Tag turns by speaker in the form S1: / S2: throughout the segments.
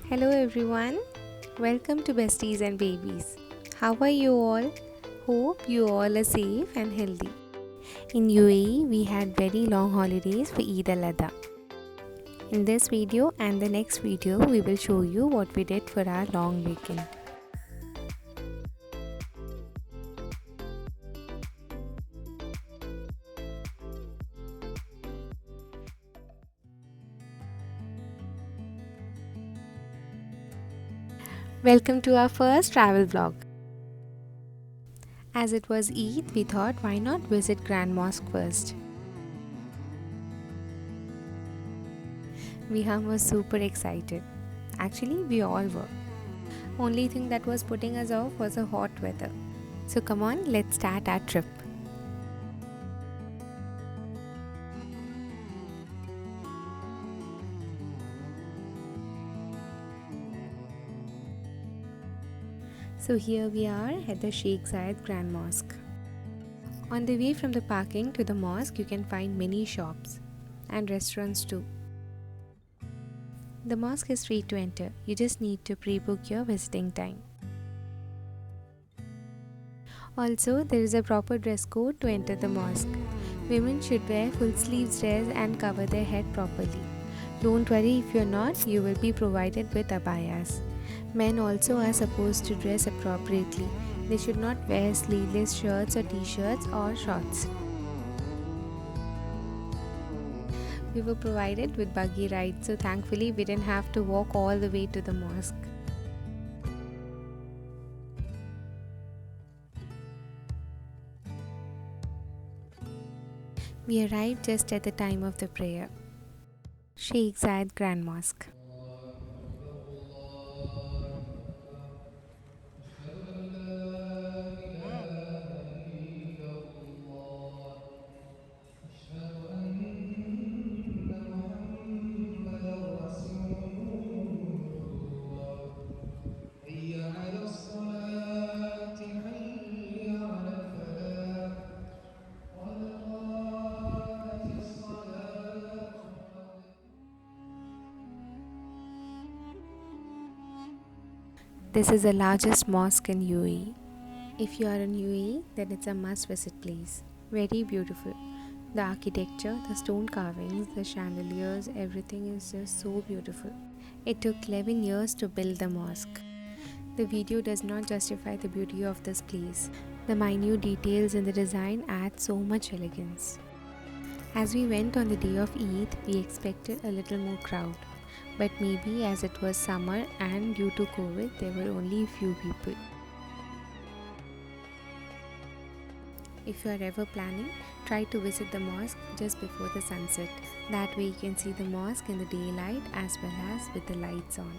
S1: Hello everyone, welcome to Besties and Babies. How are you all? Hope you all are safe and healthy. In UAE, we had very long holidays for Eid al-Adha. In this video and the next video, we will show you what we did for our long weekend. Welcome to our first travel vlog. As it was Eid, we thought why not visit Grand Mosque first. Vihan was super excited. Actually, we all were. Only thing that was putting us off was the hot weather. So come on, let's start our trip. So here we are at the Sheikh Zayed Grand Mosque. On the way from the parking to the mosque, you can find many shops and restaurants too. The mosque is free to enter. You just need to pre-book your visiting time. Also, there is a proper dress code to enter the mosque. Women should wear full sleeves dress and cover their head properly. Don't worry if you're not, you will be provided with abayas. Men also are supposed to dress appropriately. They should not wear sleeveless shirts or t-shirts or shorts. We were provided with buggy rides, so thankfully we didn't have to walk all the way to the mosque. We arrived just at the time of the prayer. Sheikh Zayed Grand Mosque.
S2: حي على الصلاة حي على الفلاح قد قامت الصلاة
S1: This is the largest mosque in UAE. If you are in UAE, then it's a must visit place. Very beautiful. The architecture, the stone carvings, the chandeliers, everything is just so beautiful. It took 11 years to build the mosque. The video does not justify the beauty of this place. The minute details in the design add so much elegance. As we went on the day of Eid, we expected a little more crowd. But maybe as it was summer and due to COVID, there were only a few people. If you are ever planning, try to visit the mosque just before the sunset. That way you can see the mosque in the daylight as well as with the lights on.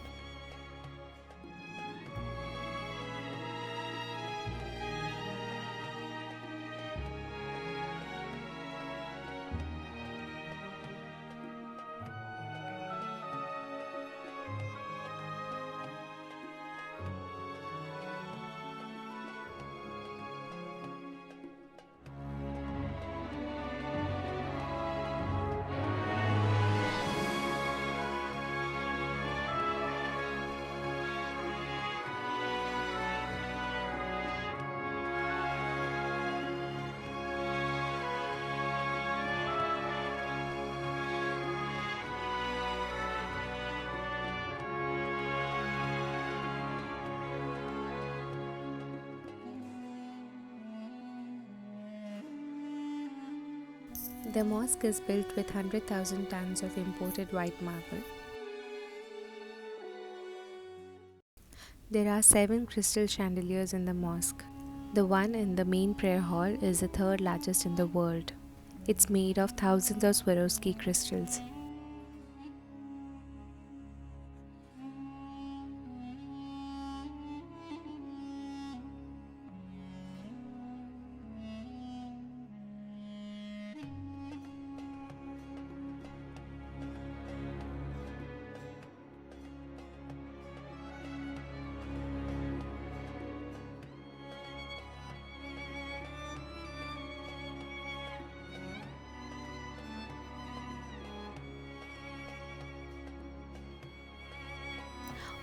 S1: The mosque is built with 100,000 tons of imported white marble. There are 7 crystal chandeliers in the mosque. The one in the main prayer hall is the third largest in the world. It's made of thousands of Swarovski crystals.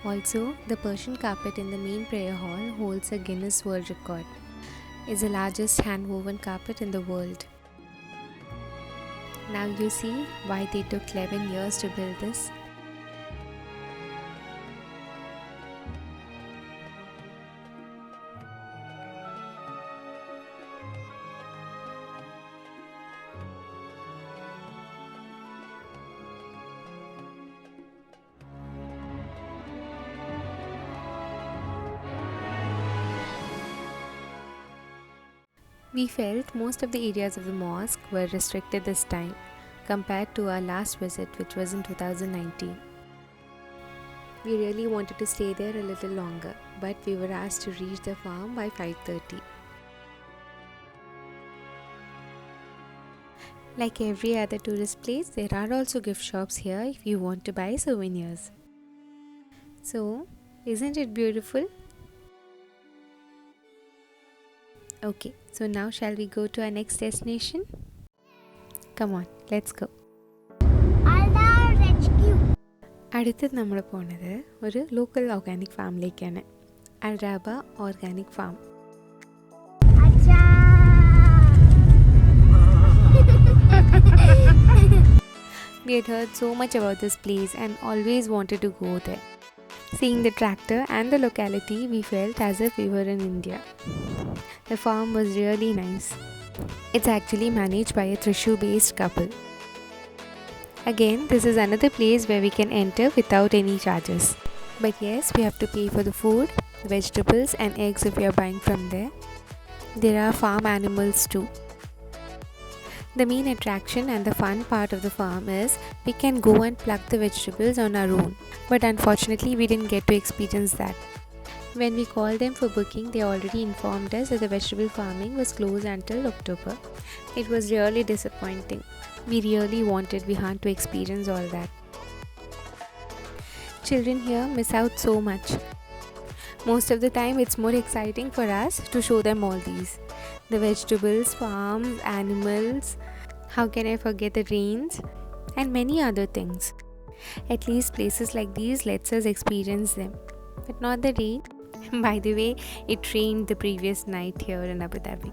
S1: Also, the Persian carpet in the main prayer hall holds a Guinness World Record. It's the largest hand-woven carpet in the world. Now you see why they took 11 years to build this. We felt most of the areas of the mosque were restricted this time compared to our last visit, which was in 2019. We really wanted to stay there a little longer, but we were asked to reach the farm by 5:30. Like every other tourist place, there are also gift shops here if you want to buy souvenirs. So, isn't it beautiful? Okay, so now shall we go to our next destination? Come on, let's go. അടുത്തത് നമ്മൾ പോണത് ഒരു local organic ഫാമിലേക്കാണ്. Alraba organic farm. We had heard so much about this place and always wanted to go there. Seeing the tractor and the locality, we felt as if we were in India. The farm was really nice. It's actually managed by a Thrissur-based couple. Again, this is another place where we can enter without any charges. But yes, we have to pay for the food, vegetables and eggs if we are buying from there. There are farm animals too. The main attraction and the fun part of the farm is we can go and pluck the vegetables on our own. But unfortunately, we didn't get to experience that. When we called them for booking, they already informed us that the vegetable farming was closed until October. It was really disappointing. We really wanted Vihan to experience all that. Children here miss out so much. Most of the time, it's more exciting for us to show them all these. The vegetables, farms, animals, how can I forget the rains, and many other things. At least places like these lets us experience them, but not the rain. By the way, it rained the previous night here in Abu Dhabi.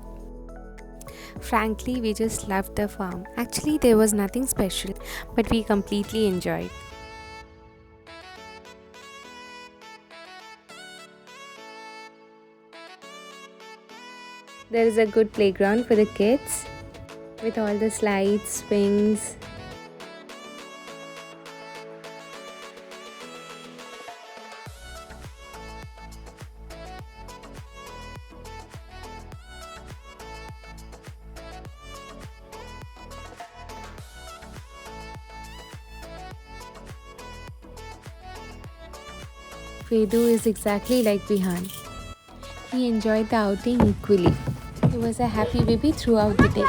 S1: Frankly, we just loved the farm. Actually, there was nothing special, but we completely enjoyed. There is a good playground for the kids with all the slides, swings. Vedu is exactly like Vihan. He enjoyed the outing equally. He was a happy baby throughout the day.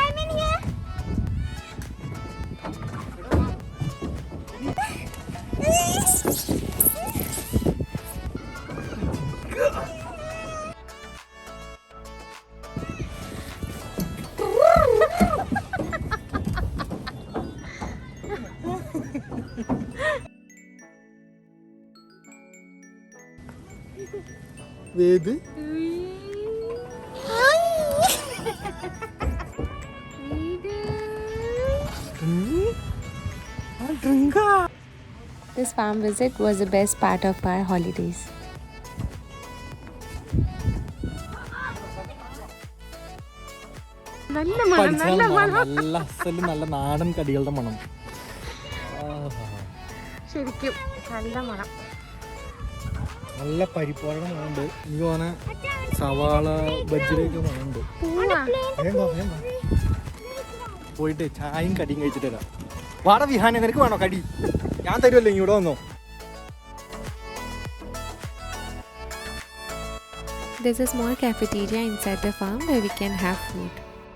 S3: Vedu?
S1: This farm visit was the best part of our holidays.
S3: നല്ല നാടൻ കടികളുടെ മണം.
S1: ശരിക്കും നല്ല മണം.
S3: നല്ല പരിപ്പോടെ മണമുണ്ട്. എനിക്ക് തോന്നുന്ന സവാള ബജ്ജിയൊക്കെ മണമുണ്ട്. പോയിട്ട് ചായയും കടിയും കഴിച്ചിട്ട് വരാം. വാട വിഹാനെ, നിനക്ക് വേണോ കടി? ഞാൻ തരുമല്ലോ, ഇവിടെ വന്നോ.
S1: There's a small cafeteria inside the farm where we can have food.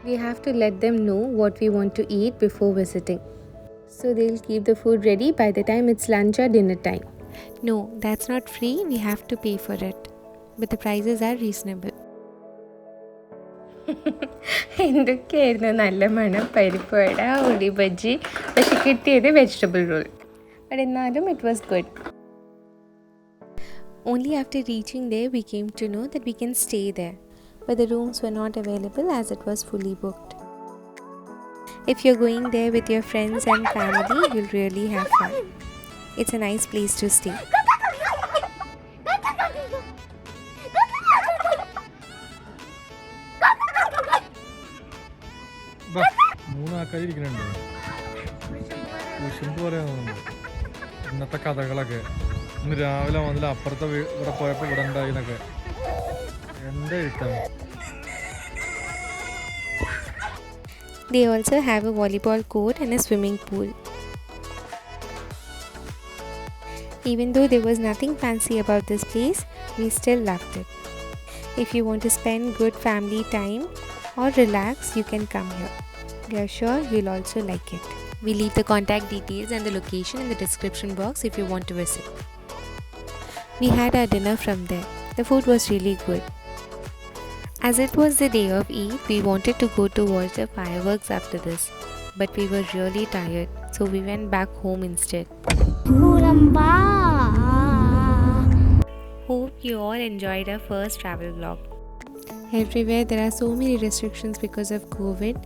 S1: We have to let them know what we want to eat before visiting. So they'll keep the food ready by the time it's lunch or dinner time. No, that's not free. We have to pay for it. But the prices are reasonable. എന്തൊക്കെയായിരുന്നു നല്ല മണം. പരിപ്പ് വട, ഉള്ളി ബജ്ജി, പക്ഷെ കിട്ടിയത് vegetable role. But എന്നാലും it was good. Only after reaching there we came to know that we can stay there, but the rooms were not available as it was fully booked. If you're going there with your friends and family, you'll really have fun. It's a nice place to stay.
S3: മൂന്നാൾക്കാർ ഇരിക്കുന്നുണ്ട്. കുശുമ്പ് പറയാനുണ്ട് ഇന്നത്തെ കഥകളൊക്കെ. ഇന്ന് രാവിലെ മുതൽ അപ്പുറത്തെ ഇവിടെ പോയപ്പോൾ ഇവിടെ ഉണ്ടായി എന്നൊക്കെ എന്താ എഴുത്താണ്.
S1: They also have a volleyball court and a swimming pool. Even though there was nothing fancy about this place, we still loved it. If you want to spend good family time or relax, you can come here. We are sure you'll also like it. We leave the contact details and the location in the description box if you want to visit. We had our dinner from there. The food was really good. As it was the day of Eid, we wanted to go to watch the fireworks after this, but we were really tired, so we went back home instead. Hope you all enjoyed our first travel vlog. Everywhere there are so many restrictions because of COVID,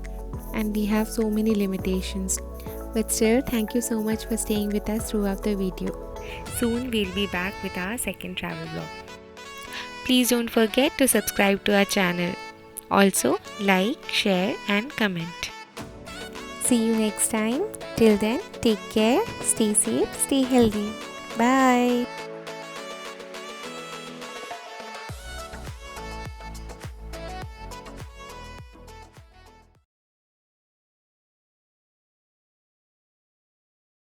S1: and we have so many limitations. But still, thank you so much for staying with us throughout the video. Soon we'll be back with our second travel vlog. Please don't forget to subscribe to our channel. Also, like, share and comment. See you next time. Till then, take care, stay safe, stay healthy. Bye.